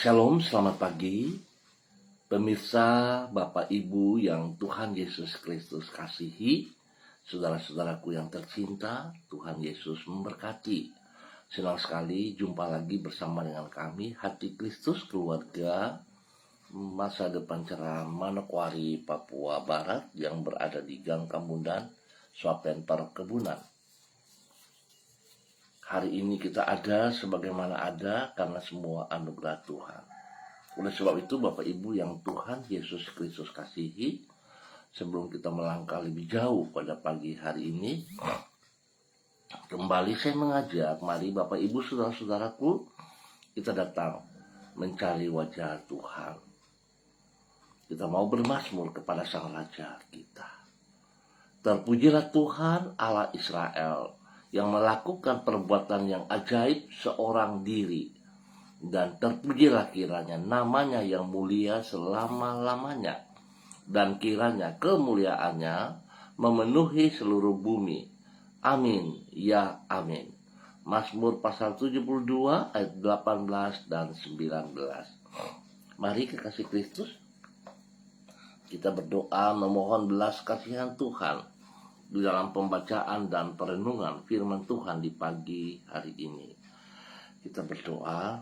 Shalom, selamat pagi. Pemirsa, Bapak Ibu yang Tuhan Yesus Kristus kasihi, saudara-saudaraku yang tercinta, Tuhan Yesus memberkati. Senang sekali jumpa lagi bersama dengan kami, Hati Kristus Keluarga, Masa Depan Cerah Manokwari, Papua Barat yang berada di Gang Kambudan, Swapen Perkebunan. Hari ini kita ada sebagaimana ada karena semua anugerah Tuhan. Oleh sebab itu Bapak Ibu yang Tuhan Yesus Kristus kasihi, sebelum kita melangkah lebih jauh pada pagi hari ini, kembali saya mengajak, mari Bapak Ibu saudara-saudaraku, kita datang mencari wajah Tuhan. Kita mau bermazmur kepada Sang Raja kita. Terpujilah Tuhan Allah Israel yang melakukan perbuatan yang ajaib seorang diri. Dan terpujilah kiranya namanya yang mulia selama-lamanya. Dan kiranya kemuliaannya memenuhi seluruh bumi. Amin, ya amin. Mazmur pasal 72 ayat 18 dan 19. Mari kekasih Kristus, kita berdoa memohon belas kasihan Tuhan di dalam pembacaan dan perenungan firman Tuhan di pagi hari ini. Kita berdoa,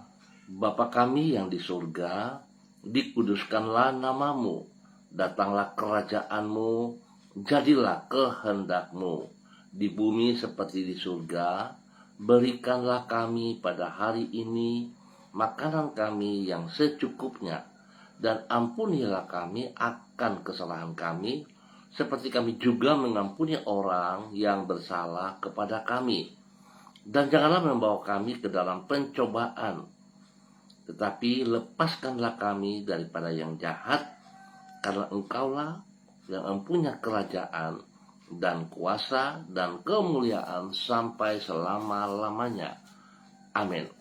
Bapa kami yang di surga, dikuduskanlah namamu, datanglah kerajaanmu, jadilah kehendakmu, di bumi seperti di surga. Berikanlah kami pada hari ini makanan kami yang secukupnya, dan ampunilah kami akan kesalahan kami, seperti kami juga mengampuni orang yang bersalah kepada kami. Dan janganlah membawa kami ke dalam pencobaan, tetapi lepaskanlah kami daripada yang jahat, karena Engkaulah yang mempunyai kerajaan dan kuasa dan kemuliaan sampai selama-lamanya. Amin.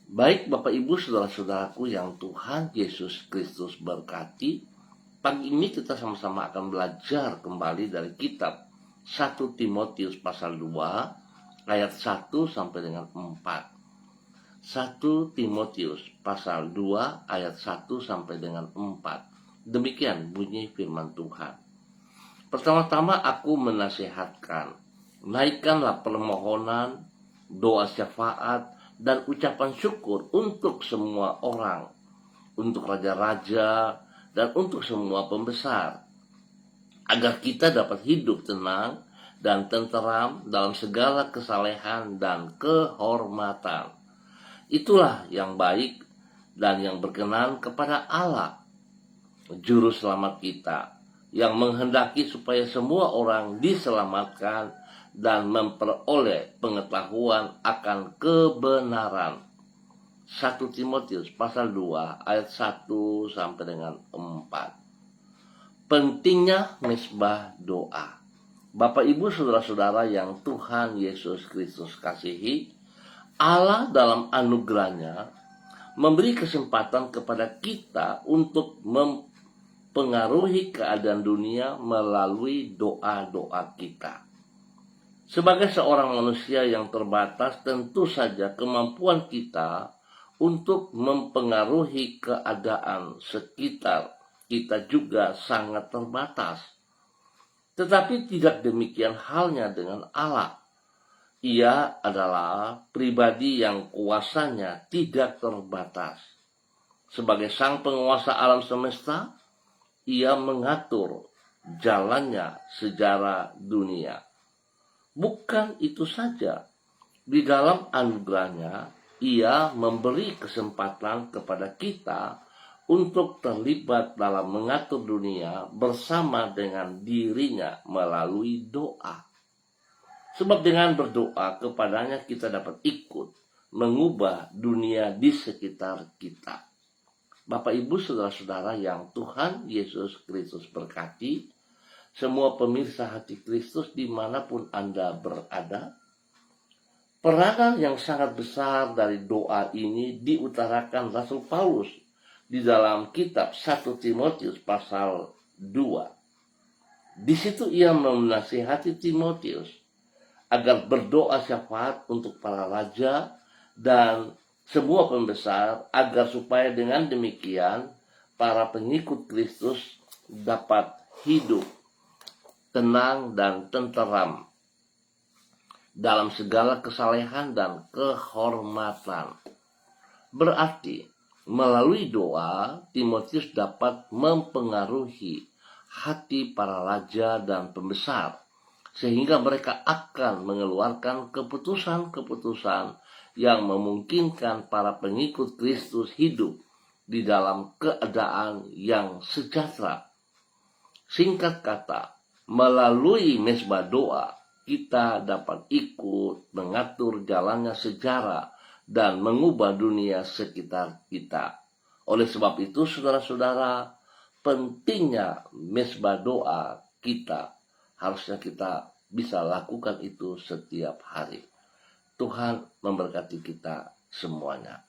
Baik Bapak Ibu saudara-saudaraku yang Tuhan Yesus Kristus berkati, pagi ini kita sama-sama akan belajar kembali dari kitab 1 Timotius pasal 2 ayat 1 sampai dengan 4. 1 Timotius pasal 2 ayat 1 sampai dengan 4. Demikian bunyi firman Tuhan. Pertama-tama aku menasihatkan, naikkanlah permohonan, doa syafaat, dan ucapan syukur untuk semua orang, untuk raja-raja, dan untuk semua pembesar, agar kita dapat hidup tenang dan tenteram dalam segala kesalehan dan kehormatan. Itulah yang baik dan yang berkenan kepada Allah, Juru Selamat kita, yang menghendaki supaya semua orang diselamatkan dan memperoleh pengetahuan akan kebenaran. 1 Timotius pasal 2 ayat 1 sampai dengan 4. Pentingnya mesbah doa. Bapak Ibu saudara-saudara yang Tuhan Yesus Kristus kasihi, Allah dalam anugerahnya memberi kesempatan kepada kita untuk mempengaruhi keadaan dunia melalui doa-doa kita. Sebagai seorang manusia yang terbatas, tentu saja kemampuan kita untuk mempengaruhi keadaan sekitar kita juga sangat terbatas. Tetapi tidak demikian halnya dengan Allah. Ia adalah pribadi yang kuasanya tidak terbatas. Sebagai sang penguasa alam semesta, ia mengatur jalannya sejarah dunia. Bukan itu saja, di dalam anugerahnya, ia memberi kesempatan kepada kita untuk terlibat dalam mengatur dunia bersama dengan dirinya melalui doa. Sebab dengan berdoa kepadanya kita dapat ikut mengubah dunia di sekitar kita. Bapak Ibu saudara-saudara yang Tuhan Yesus Kristus berkati, semua pemirsa Hati Kristus dimanapun Anda berada, peranan yang sangat besar dari doa ini diutarakan Rasul Paulus di dalam kitab 1 Timotius pasal 2. Di situ ia menasihati Timotius agar berdoa syafaat untuk para raja dan semua pembesar, agar supaya dengan demikian para pengikut Kristus dapat hidup tenang dan tenteram dalam segala kesalehan dan kehormatan. Berarti melalui doa Timotius dapat mempengaruhi hati para raja dan pembesar, sehingga mereka akan mengeluarkan keputusan-keputusan yang memungkinkan para pengikut Kristus hidup di dalam keadaan yang sejahtera. Singkat kata, melalui mezbah doa, kita dapat ikut mengatur jalannya sejarah dan mengubah dunia sekitar kita. Oleh sebab itu, saudara-saudara, pentingnya mezbah doa kita, harusnya kita bisa lakukan itu setiap hari. Tuhan memberkati kita semuanya.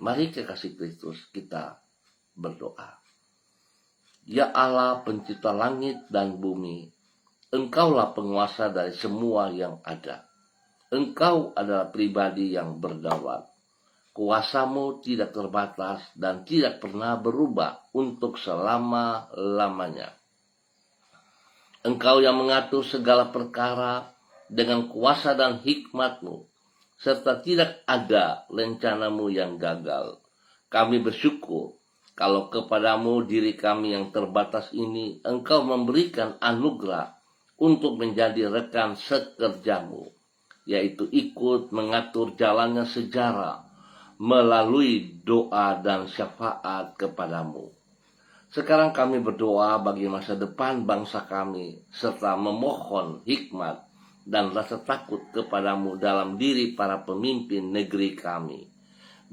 Mari kekasih Kristus, kita berdoa. Ya Allah, pencipta langit dan bumi, Engkaulah penguasa dari semua yang ada. Engkau adalah pribadi yang berdaulat. Kuasamu tidak terbatas dan tidak pernah berubah untuk selama-lamanya. Engkau yang mengatur segala perkara dengan kuasa dan hikmat-Mu, serta tidak ada rencanamu yang gagal. Kami bersyukur kalau kepadamu diri kami yang terbatas ini Engkau memberikan anugerah untuk menjadi rekan sekerjamu, yaitu ikut mengatur jalannya sejarah melalui doa dan syafaat kepadamu. Sekarang kami berdoa bagi masa depan bangsa kami, serta memohon hikmat dan rasa takut kepadamu dalam diri para pemimpin negeri kami.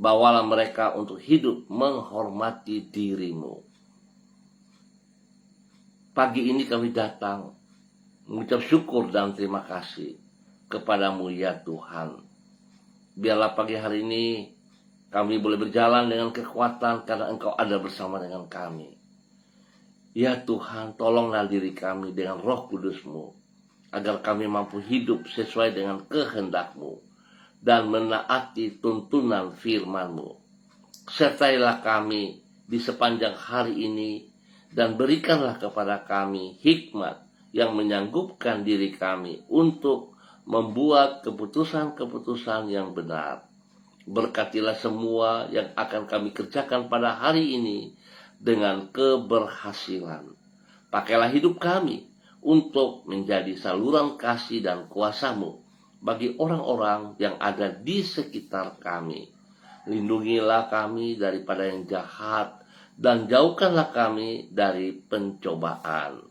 Bawalah mereka untuk hidup menghormati dirimu. Pagi ini kami datang mengucap syukur dan terima kasih kepadamu ya Tuhan. Biarlah pagi hari ini kami boleh berjalan dengan kekuatan karena Engkau ada bersama dengan kami. Ya Tuhan, tolonglah diri kami dengan Roh Kudus-Mu, agar kami mampu hidup sesuai dengan kehendak-Mu dan menaati tuntunan firman-Mu. Sertailah kami di sepanjang hari ini dan berikanlah kepada kami hikmat yang menyanggupkan diri kami untuk membuat keputusan-keputusan yang benar. Berkatilah semua yang akan kami kerjakan pada hari ini dengan keberhasilan. Pakailah hidup kami untuk menjadi saluran kasih dan kuasa-Mu bagi orang-orang yang ada di sekitar kami. Lindungilah kami daripada yang jahat dan jauhkanlah kami dari pencobaan.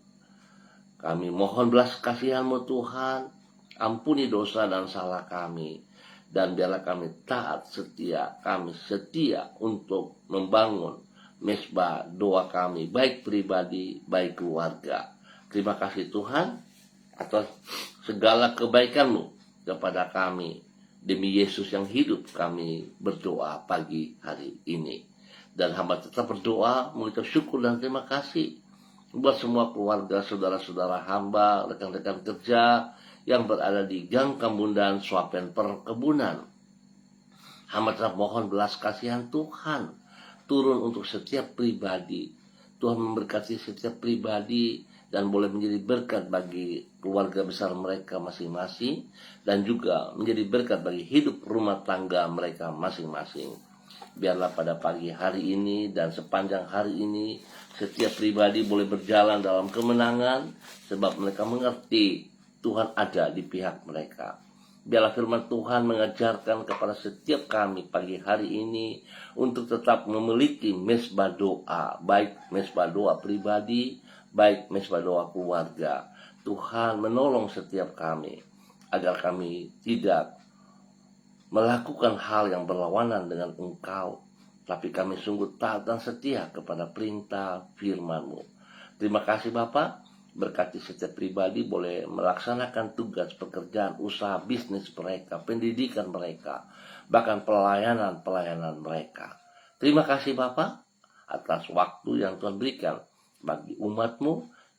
Kami mohon belas kasihan-Mu Tuhan, ampuni dosa dan salah kami, dan biarlah kami taat setia, kami setia untuk membangun mezbah doa kami, baik pribadi, baik keluarga. Terima kasih Tuhan atas segala kebaikan-Mu kepada kami. Demi Yesus yang hidup kami berdoa pagi hari ini. Dan hamba tetap berdoa, mengucap syukur dan terima kasih buat semua keluarga, saudara-saudara hamba, rekan-rekan kerja yang berada di Gang Kambundan, Swapen Perkebunan. Hamba tetap mohon belas kasihan Tuhan turun untuk setiap pribadi. Tuhan memberkati setiap pribadi dan boleh menjadi berkat bagi keluarga besar mereka masing-masing, dan juga menjadi berkat bagi hidup rumah tangga mereka masing-masing. Biarlah pada pagi hari ini dan sepanjang hari ini setiap pribadi boleh berjalan dalam kemenangan, sebab mereka mengerti Tuhan ada di pihak mereka. Biarlah firman Tuhan mengajarkan kepada setiap kami pagi hari ini untuk tetap memiliki mezbah doa, baik mezbah doa pribadi, baik mezbah doa keluarga. Tuhan menolong setiap kami agar kami tidak melakukan hal yang berlawanan dengan Engkau, tapi kami sungguh taat dan setia kepada perintah firman-Mu. Terima kasih Bapa. Berkati setiap pribadi boleh melaksanakan tugas, pekerjaan, usaha, bisnis mereka, pendidikan mereka, bahkan pelayanan mereka. Terima kasih Bapa atas waktu yang Tuhan berikan bagi umat-Mu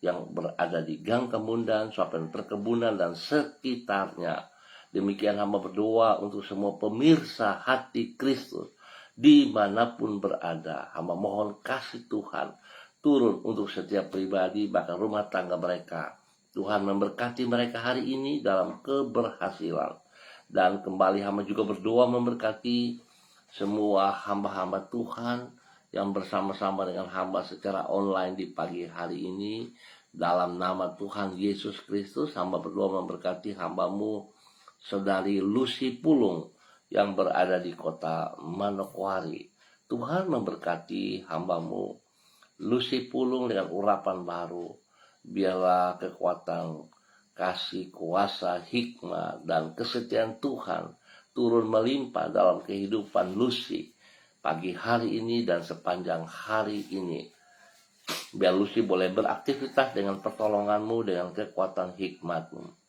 yang berada di Gang Kambundan, Swapen Perkebunan dan sekitarnya. Demikian hamba berdoa untuk semua pemirsa hati Kristus, dimanapun berada. Hamba mohon kasih Tuhan turun untuk setiap pribadi, bahkan rumah tangga mereka. Tuhan memberkati mereka hari ini dalam keberhasilan. Dan kembali hamba juga berdoa memberkati semua hamba-hamba Tuhan yang bersama-sama dengan hamba secara online di pagi hari ini. Dalam nama Tuhan Yesus Kristus, hamba berdoa memberkati hambamu, Saudari Lucy Pulung, yang berada di kota Manokwari. Tuhan memberkati hambamu, Lucy Pulung, dengan urapan baru. Biarlah kekuatan, kasih, kuasa, hikmah, dan kesetiaan Tuhan turun melimpah dalam kehidupan Lucy pagi hari ini dan sepanjang hari ini. Biar Lucy boleh beraktivitas dengan pertolonganmu, dengan kekuatan hikmatmu.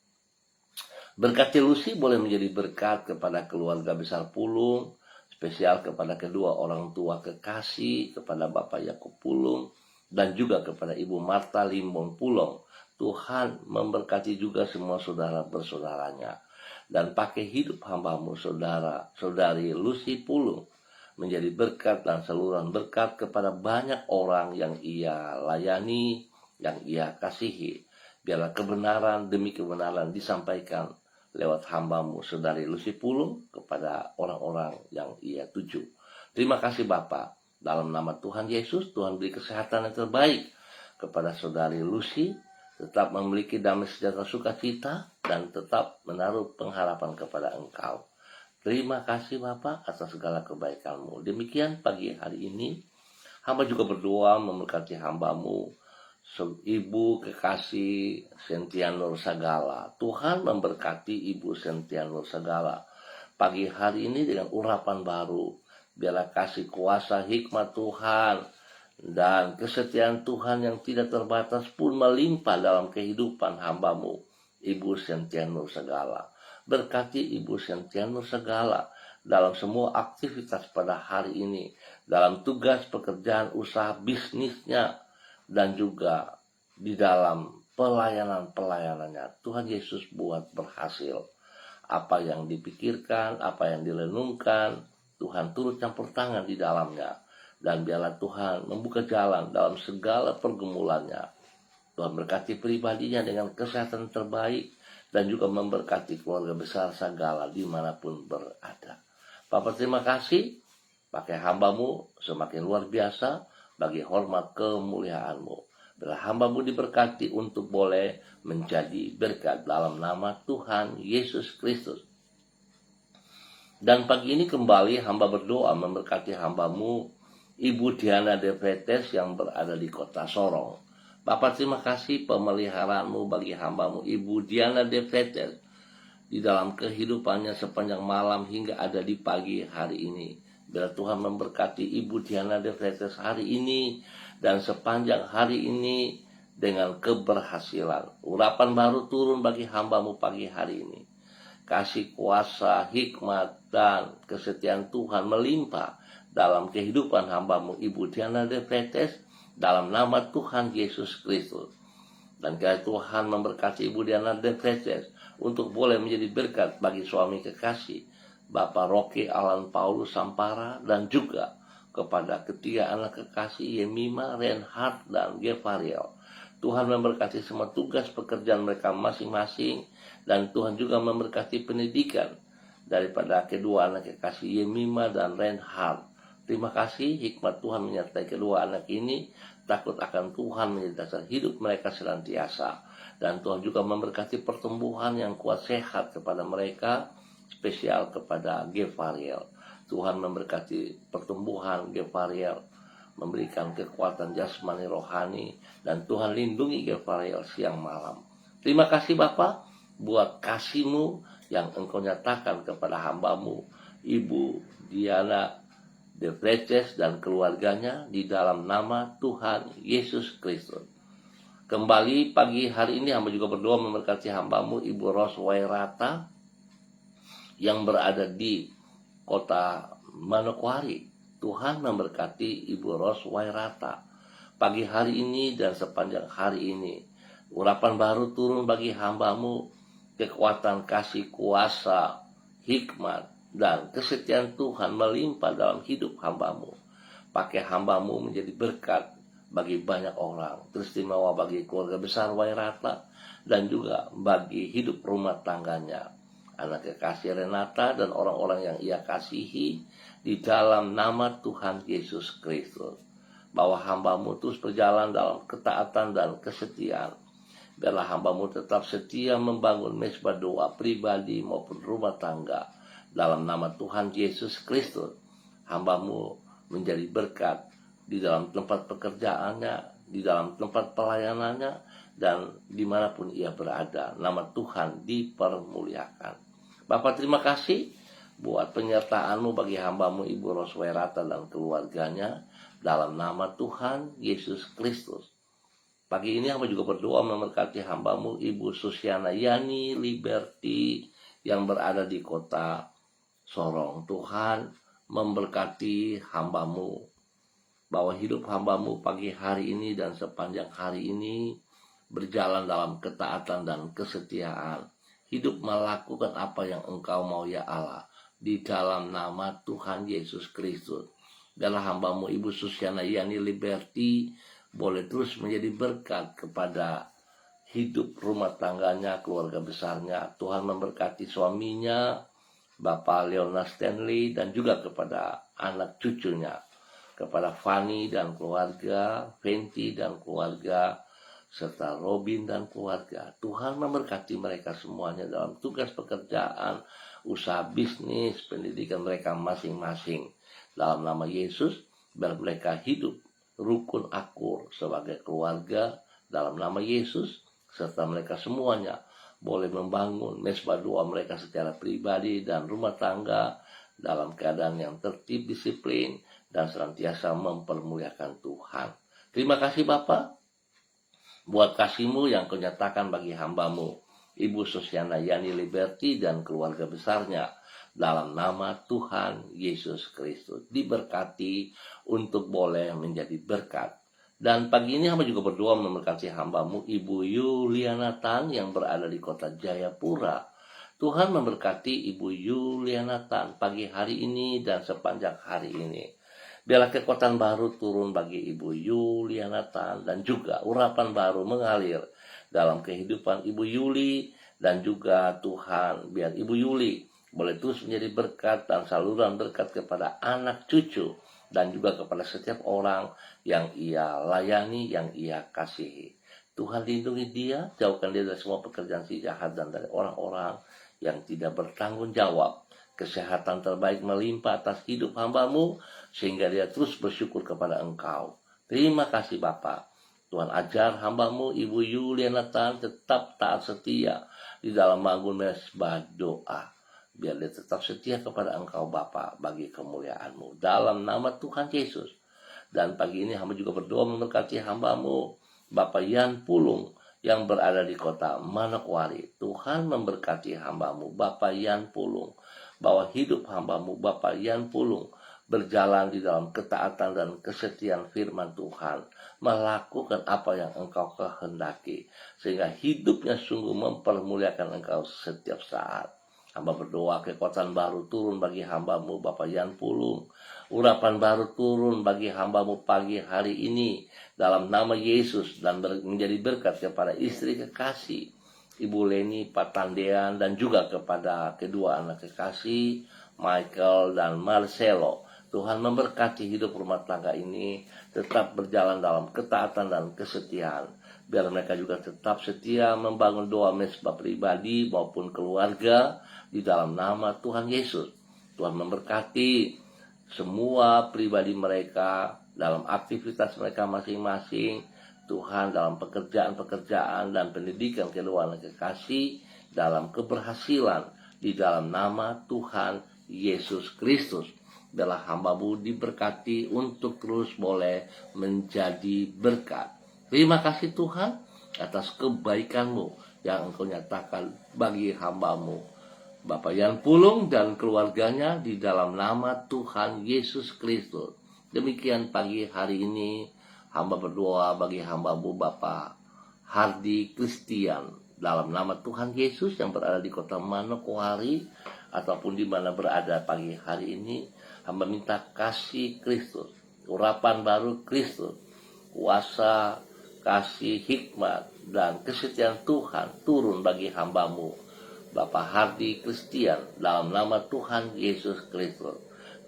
Berkati Lucy boleh menjadi berkat kepada keluarga besar Pulung, spesial kepada kedua orang tua kekasih, kepada Bapak Yakub Pulung, dan juga kepada Ibu Marta Limbong Pulung. Tuhan memberkati juga semua saudara bersaudaranya. Dan pakai hidup hambamu, saudari Lucy Pulung, menjadi berkat dan saluran berkat kepada banyak orang yang ia layani, yang ia kasihi. Biarlah kebenaran demi kebenaran disampaikan lewat hambamu, saudari Lucy Pulung, kepada orang-orang yang ia tuju. Terima kasih Bapa. Dalam nama Tuhan Yesus, Tuhan beri kesehatan yang terbaik kepada saudari Lucy, tetap memiliki damai sejahtera sukacita, dan tetap menaruh pengharapan kepada Engkau. Terima kasih Bapa atas segala kebaikan-Mu. Demikian pagi hari ini, hamba juga berdoa memberkati hambamu, Ibu kekasih Sentia Nur Sagala. Tuhan memberkati Ibu Sentia Nur Sagala pagi hari ini dengan urapan baru. Biarlah kasih kuasa hikmat Tuhan dan kesetiaan Tuhan yang tidak terbatas pun melimpah dalam kehidupan hambamu, Ibu Sentia Nur Sagala. Berkati Ibu Sentia Nur Sagala dalam semua aktivitas pada hari ini, dalam tugas pekerjaan usaha bisnisnya, dan juga di dalam pelayanan-pelayanannya. Tuhan Yesus buat berhasil. Apa yang dipikirkan, apa yang direnungkan, Tuhan turut campur tangan di dalamnya. Dan biarlah Tuhan membuka jalan dalam segala pergumulannya. Tuhan berkati pribadinya dengan kesehatan terbaik, dan juga memberkati keluarga besar Sagala dimanapun berada. Bapak terima kasih, pakai hambamu semakin luar biasa bagi hormat kemuliaan-Mu. Biarlah hambamu diberkati untuk boleh menjadi berkat dalam nama Tuhan Yesus Kristus. Dan pagi ini kembali hamba berdoa memberkati hambamu, Ibu Diana De Vretes, yang berada di kota Sorong. Bapak terima kasih pemeliharaanmu bagi hambamu, Ibu Diana De Vretes, di dalam kehidupannya sepanjang malam hingga ada di pagi hari ini. Biar Tuhan memberkati Ibu Diana De Vretes hari ini dan sepanjang hari ini dengan keberhasilan. Urapan baru turun bagi hambamu pagi hari ini. Kasih kuasa, hikmat, dan kesetiaan Tuhan melimpah dalam kehidupan hambamu, Ibu Diana De Vretes, dalam nama Tuhan Yesus Kristus. Dan kiranya Tuhan memberkati Ibu Diana De Vretes untuk boleh menjadi berkat bagi suami kekasih, Bapak Rocky Alan Paulus Sampara, dan juga kepada ketiga anak kekasih Yemima, Reinhard, dan Gevariel. Tuhan memberkati semua tugas pekerjaan mereka masing-masing, dan Tuhan juga memberkati pendidikan daripada kedua anak kekasih Yemima dan Reinhard. Terima kasih hikmat Tuhan menyertai kedua anak ini, takut akan Tuhan menjadi dasar hidup mereka senantiasa. Dan Tuhan juga memberkati pertumbuhan yang kuat sehat kepada mereka, spesial kepada Gevariel. Tuhan memberkati pertumbuhan Gevariel, memberikan kekuatan jasmani rohani, dan Tuhan lindungi Gevariel siang malam. Terima kasih Bapa buat kasih-Mu yang Engkau nyatakan kepada hambamu, Ibu Diana De Vretes dan keluarganya, di dalam nama Tuhan Yesus Kristus. Kembali pagi hari ini hamba juga berdoa memberkati hambamu, Ibu Ros Wairata, yang berada di kota Manokwari. Tuhan memberkati Ibu Ros Wairata pagi hari ini dan sepanjang hari ini. Urapan baru turun bagi hambamu, kekuatan kasih kuasa, hikmat, dan kesetiaan Tuhan melimpah dalam hidup hamba-Mu. Pakai hamba-Mu menjadi berkat bagi banyak orang, teristimewa bagi keluarga besar Wairata, dan juga bagi hidup rumah tangganya, anak kekasih Renata dan orang-orang yang ia kasihi, di dalam nama Tuhan Yesus Kristus. Bahwa hamba-Mu terus berjalan dalam ketaatan dan kesetiaan. Biarlah hamba-Mu tetap setia membangun mezbah doa pribadi maupun rumah tangga. Dalam nama Tuhan Yesus Kristus, hamba-Mu menjadi berkat di dalam tempat pekerjaannya, di dalam tempat pelayanannya, dan dimanapun ia berada. Nama Tuhan dipermuliakan. Bapak, terima kasih buat penyertaan-Mu bagi hamba-Mu Ibu Roswairata dan keluarganya, dalam nama Tuhan Yesus Kristus. Pagi ini hamba juga berdoa memberkati hamba-Mu Ibu Susiana Yani Liberty yang berada di kota Sorong. Tuhan memberkati hamba-Mu, bahwa hidup hamba-Mu pagi hari ini dan sepanjang hari ini berjalan dalam ketaatan dan kesetiaan. Hidup melakukan apa yang Engkau mau, ya Allah, di dalam nama Tuhan Yesus Kristus. Biarlah hamba-Mu Ibu Susiana Yani Liberty boleh terus menjadi berkat kepada hidup rumah tangganya, keluarga besarnya. Tuhan memberkati suaminya, Bapak Leona Stanley, dan juga kepada anak cucunya, kepada Fanny dan keluarga, Fenty dan keluarga, serta Robin dan keluarga. Tuhan memberkati mereka semuanya dalam tugas pekerjaan, usaha bisnis, pendidikan mereka masing-masing. Dalam nama Yesus, biar mereka hidup rukun akur sebagai keluarga dalam nama Yesus, serta mereka semuanya boleh membangun mezbah doa mereka secara pribadi dan rumah tangga dalam keadaan yang tertib, disiplin, dan senantiasa mempermuliakan Tuhan. Terima kasih Bapa buat kasih-Mu yang Kau nyatakan bagi hamba-Mu Ibu Susiana Yani Liberty dan keluarga besarnya, dalam nama Tuhan Yesus Kristus. Diberkati untuk boleh menjadi berkat. Dan pagi ini hamba juga berdoa memberkati hamba-Mu Ibu Yuliana Tan yang berada di kota Jayapura. Tuhan memberkati Ibu Yuliana Tan pagi hari ini dan sepanjang hari ini. Biarlah kekuatan baru turun bagi Ibu Yuliana Tan, dan juga urapan baru mengalir dalam kehidupan Ibu Yuli, dan juga Tuhan biar Ibu Yuli boleh terus menjadi berkat dan saluran berkat kepada anak cucu, dan juga kepada setiap orang yang ia layani, yang ia kasihi. Tuhan lindungi dia, jauhkan dia dari semua pekerjaan si jahat dan dari orang-orang yang tidak bertanggung jawab. Kesehatan terbaik melimpah atas hidup hamba-Mu, sehingga dia terus bersyukur kepada Engkau. Terima kasih Bapa. Tuhan ajar hamba-Mu Ibu Yuliana Tan tetap taat setia di dalam bangun mezbah doa. Biar dia tetap setia kepada Engkau Bapa bagi kemuliaan-Mu. Dalam nama Tuhan Yesus. Dan pagi ini hamba juga berdoa memberkati hamba-Mu Bapak Yan Pulung yang berada di kota Manokwari. Tuhan memberkati hamba-Mu Bapak Yan Pulung, bahwa hidup hamba-Mu Bapak Yan Pulung berjalan di dalam ketaatan dan kesetiaan firman Tuhan, melakukan apa yang Engkau kehendaki, sehingga hidupnya sungguh mempermuliakan Engkau setiap saat. Hamba berdoa kekuatan baru turun bagi hamba-Mu Bapak Yan Pulung. Urapan baru turun bagi hamba-Mu pagi hari ini dalam nama Yesus, dan menjadi berkat kepada istri kekasih Ibu Leni Patandean, dan juga kepada kedua anak kekasih Michael dan Marcelo. Tuhan memberkati hidup rumah tangga ini tetap berjalan dalam ketaatan dan kesetiaan. Biar mereka juga tetap setia membangun doa mezbah pribadi maupun keluarga di dalam nama Tuhan Yesus. Tuhan memberkati semua pribadi mereka dalam aktivitas mereka masing-masing. Tuhan dalam pekerjaan-pekerjaan dan pendidikan kedua anak kekasih dalam keberhasilan di dalam nama Tuhan Yesus Kristus. Biarlah hamba-Mu diberkati untuk terus boleh menjadi berkat. Terima kasih Tuhan atas kebaikan-Mu yang Engkau nyatakan bagi hamba-Mu Bapak Yan Pulung dan keluarganya di dalam nama Tuhan Yesus Kristus. Demikian pagi hari ini hamba berdoa bagi hamba-Mu Bapak Hardi Christian dalam nama Tuhan Yesus yang berada di kota Manokwari. ataupun di mana berada pagi hari ini, hamba minta kasih Kristus, urapan baru Kristus, kuasa, kasih, hikmat, dan kesetiaan Tuhan turun bagi hambamu, Bapak Hardy Christian, dalam nama Tuhan Yesus Kristus.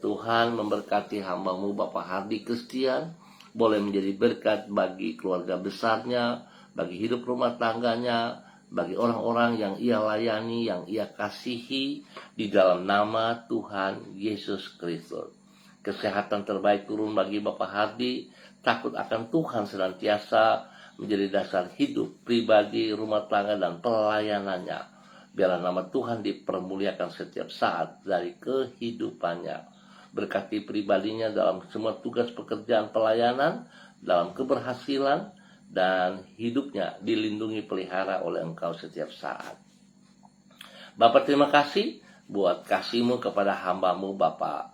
Tuhan memberkati hambamu Bapak Hardy Christian, boleh menjadi berkat bagi keluarga besarnya, bagi hidup rumah tangganya, bagi orang-orang yang ia layani, yang ia kasihi, di dalam nama Tuhan Yesus Kristus. Kesehatan terbaik turun bagi Bapak Hardy, takut akan Tuhan senantiasa menjadi dasar hidup pribadi, rumah tangga, dan pelayanannya. Biarlah nama Tuhan dipermuliakan setiap saat dari kehidupannya. Berkati pribadinya dalam semua tugas pekerjaan pelayanan, dalam keberhasilan, dan hidupnya dilindungi pelihara oleh Engkau setiap saat. Bapak, terima kasih buat kasih-Mu kepada hamba-Mu Bapak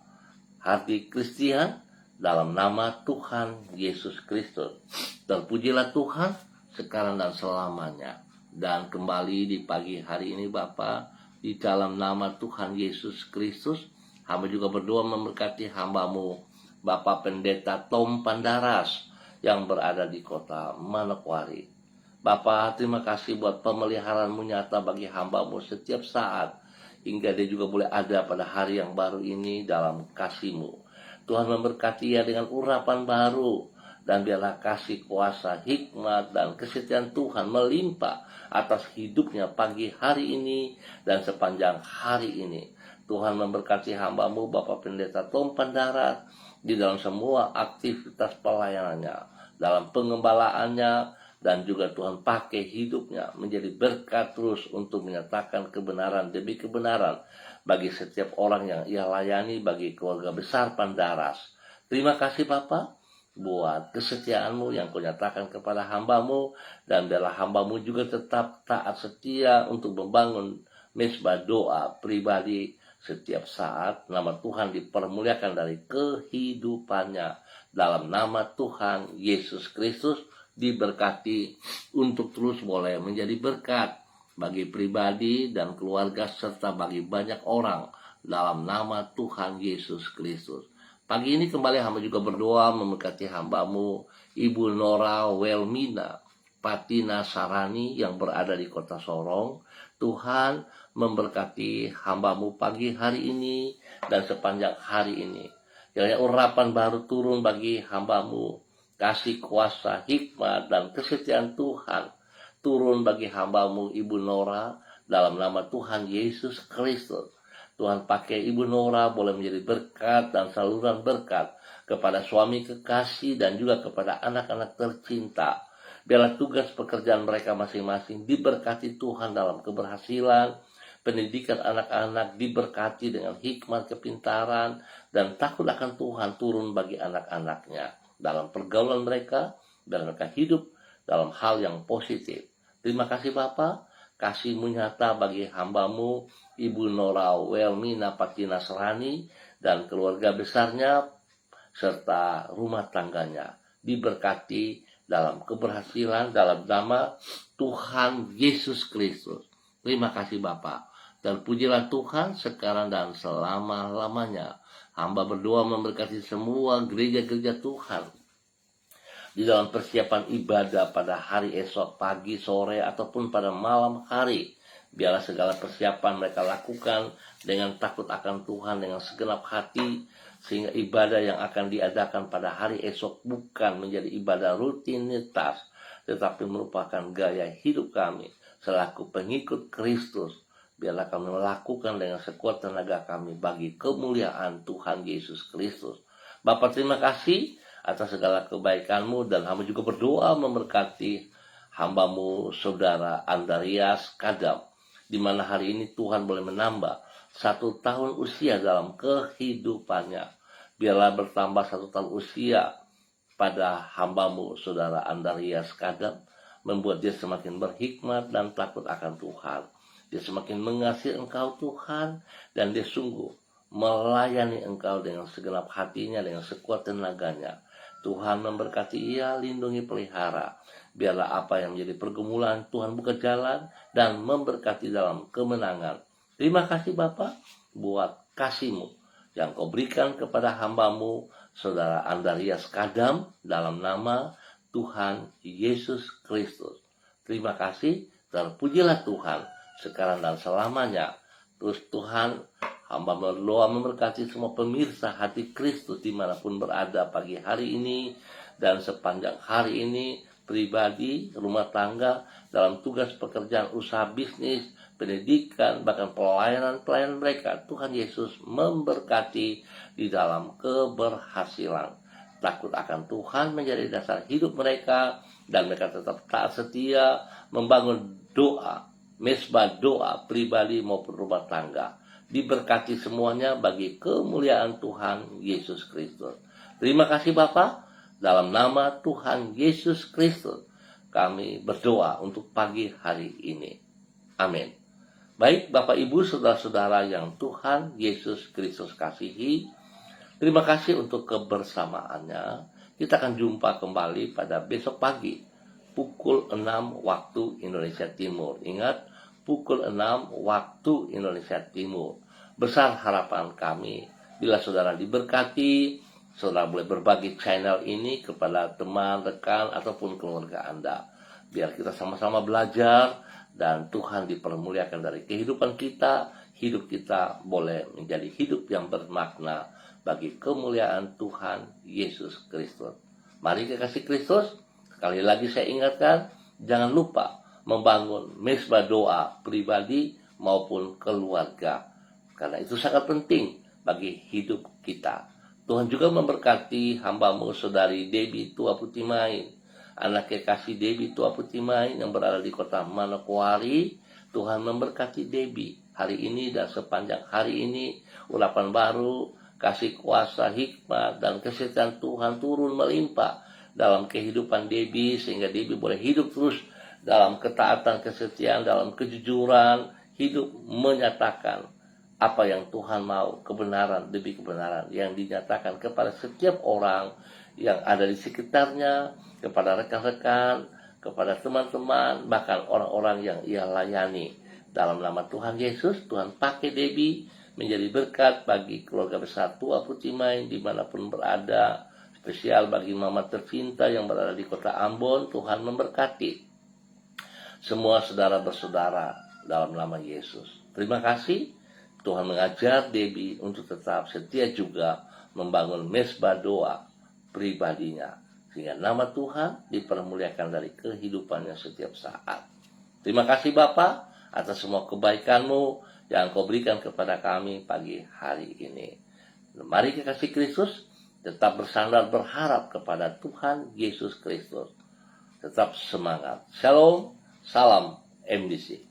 Hardy Christian, dalam nama Tuhan Yesus Kristus. Terpujilah Tuhan sekarang dan selamanya. Dan kembali di pagi hari ini Bapak, di dalam nama Tuhan Yesus Kristus, hamba juga berdoa memberkati hamba-Mu Bapak Pendeta Tom Pandaras yang berada di kota Manokwari. Bapak, terima kasih buat pemeliharaan-Mu nyata bagi hamba-Mu setiap saat, hingga dia juga boleh ada pada hari yang baru ini dalam kasih-Mu. Tuhan memberkati dia dengan urapan baru, dan biarlah kasih, kuasa, hikmat, dan kesetiaan Tuhan melimpah atas hidupnya pagi hari ini dan sepanjang hari ini. Tuhan memberkati hamba-Mu Bapak Pendeta Tom Pandaras di dalam semua aktivitas pelayanannya, dalam pengembalaannya, dan juga Tuhan pakai hidupnya menjadi berkat terus untuk menyatakan kebenaran demi kebenaran bagi setiap orang yang ia layani, bagi keluarga besar Pandaras. Terima kasih Bapak buat kesetiaan-Mu yang Kau nyatakan kepada hamba-Mu, dan biarlah hamba-Mu juga tetap taat setia untuk membangun mesbah doa pribadi setiap saat. Nama Tuhan dipermuliakan dari kehidupannya, dalam nama Tuhan Yesus Kristus. Diberkati untuk terus boleh menjadi berkat bagi pribadi dan keluarga serta bagi banyak orang, dalam nama Tuhan Yesus Kristus. Pagi ini kembali hamba juga berdoa memberkati hamba-Mu Ibu Nora Welmina Patina Sarani yang berada di kota Sorong. Tuhan memberkati hamba-Mu pagi hari ini dan sepanjang hari ini. Kiranya urapan baru turun bagi hamba-Mu, kasih, kuasa, hikmat, dan kesetiaan Tuhan turun bagi hamba-Mu Ibu Nora dalam nama Tuhan Yesus Kristus. Tuhan pakai Ibu Nora boleh menjadi berkat dan saluran berkat kepada suami kekasih dan juga kepada anak-anak tercinta. Biarlah tugas pekerjaan mereka masing-masing diberkati Tuhan dalam keberhasilan, pendidikan anak-anak diberkati dengan hikmat, kepintaran, dan takut akan Tuhan turun bagi anak-anaknya. Dalam pergaulan mereka, dan mereka hidup dalam hal yang positif. Terima kasih Bapak, kasih-Mu nyata bagi hamba-Mu Ibu Nora Welmina Patina Serani dan keluarga besarnya serta rumah tangganya. Diberkati dalam keberhasilan dalam nama Tuhan Yesus Kristus. Terima kasih Bapak. Terpujilah Tuhan sekarang dan selama-lamanya. Hamba berdoa memberkati semua gereja-gereja Tuhan di dalam persiapan ibadah pada hari esok, pagi, sore, ataupun pada malam hari. Biarlah segala persiapan mereka lakukan dengan takut akan Tuhan, dengan segenap hati, sehingga ibadah yang akan diadakan pada hari esok bukan menjadi ibadah rutinitas, tetapi merupakan gaya hidup kami selaku pengikut Kristus. Biarlah kami melakukan dengan sekuat tenaga kami bagi kemuliaan Tuhan Yesus Kristus. Bapa, terima kasih atas segala kebaikan-Mu, dan hamba juga berdoa memberkati hamba-Mu Saudara Andarias Kadam, di mana hari ini Tuhan boleh menambah 1 tahun usia dalam kehidupannya. Biarlah bertambah 1 tahun usia pada hamba-Mu Saudara Andarias Kadam, membuat dia semakin berhikmat dan takut akan Tuhan. Dia semakin mengasihi Engkau Tuhan, dan dia sungguh melayani Engkau dengan segenap hatinya, dengan sekuat tenaganya. Tuhan memberkati ia, lindungi, pelihara. Biarlah apa yang menjadi pergumulan Tuhan buka jalan dan memberkati dalam kemenangan. Terima kasih Bapa buat kasih-Mu yang Kau berikan kepada hamba-Mu, Saudara Andarias Kadam, dalam nama Tuhan Yesus Kristus. Terima kasih dan pujilah Tuhan sekarang dan selamanya. Terus Tuhan, hamba berdoa memberkati semua pemirsa hati Kristus dimanapun berada pagi hari ini dan sepanjang hari ini, pribadi, rumah tangga, dalam tugas pekerjaan, usaha bisnis, pendidikan, bahkan pelayanan mereka. Tuhan Yesus memberkati di dalam keberhasilan. Takut akan Tuhan menjadi dasar hidup mereka, dan mereka tetap taat setia membangun doa, mesbah doa pribadi maupun rumah tangga. Diberkati semuanya bagi kemuliaan Tuhan Yesus Kristus. Terima kasih Bapa, dalam nama Tuhan Yesus Kristus kami berdoa untuk pagi hari ini. Amin. Baik Bapak Ibu Saudara-saudara yang Tuhan Yesus Kristus kasihi, terima kasih untuk kebersamaannya. Kita akan jumpa kembali pada besok pagi pukul 6 waktu Indonesia Timur. Ingat, pukul 6 waktu Indonesia Timur. Besar harapan kami bila saudara diberkati, saudara boleh berbagi channel ini kepada teman, rekan, ataupun keluarga Anda. Biar kita sama-sama belajar dan Tuhan dipermuliakan dari kehidupan kita. Hidup kita boleh menjadi hidup yang bermakna bagi kemuliaan Tuhan Yesus Kristus. Mari kekasih Kristus, sekali lagi saya ingatkan, jangan lupa membangun mesbah doa pribadi maupun keluarga. Karena itu sangat penting bagi hidup kita. Tuhan juga memberkati hamba-Mu Saudari Debbie Tua Putimain, anak kekasih Debbie Tua Putimain yang berada di kota Manokwari. Tuhan memberkati Debbie hari ini dan sepanjang hari ini, urapan baru, kasih kuasa, hikmat, dan kesehatan Tuhan turun melimpah dalam kehidupan Debbie, sehingga Debbie boleh hidup terus dalam ketaatan, kesetiaan, dalam kejujuran, hidup menyatakan apa yang Tuhan mau, kebenaran demi kebenaran yang dinyatakan kepada setiap orang yang ada di sekitarnya, kepada rekan-rekan, kepada teman-teman, bahkan orang-orang yang ia layani. Dalam nama Tuhan Yesus, Tuhan pakai Debbie menjadi berkat bagi keluarga besar Tua Putimain dimanapun berada, spesial bagi mama tercinta yang berada di kota Ambon. Tuhan memberkati semua saudara bersaudara dalam nama Yesus. Terima kasih. Tuhan mengajar Debbie untuk tetap setia juga membangun mesbah doa pribadinya, sehingga nama Tuhan dipermuliakan dari kehidupannya setiap saat. Terima kasih Bapa atas semua kebaikan-Mu yang Kau berikan kepada kami pagi hari ini. Mari kekasih Kristus tetap bersandar berharap kepada Tuhan Yesus Kristus. Tetap semangat. Shalom, salam MDC.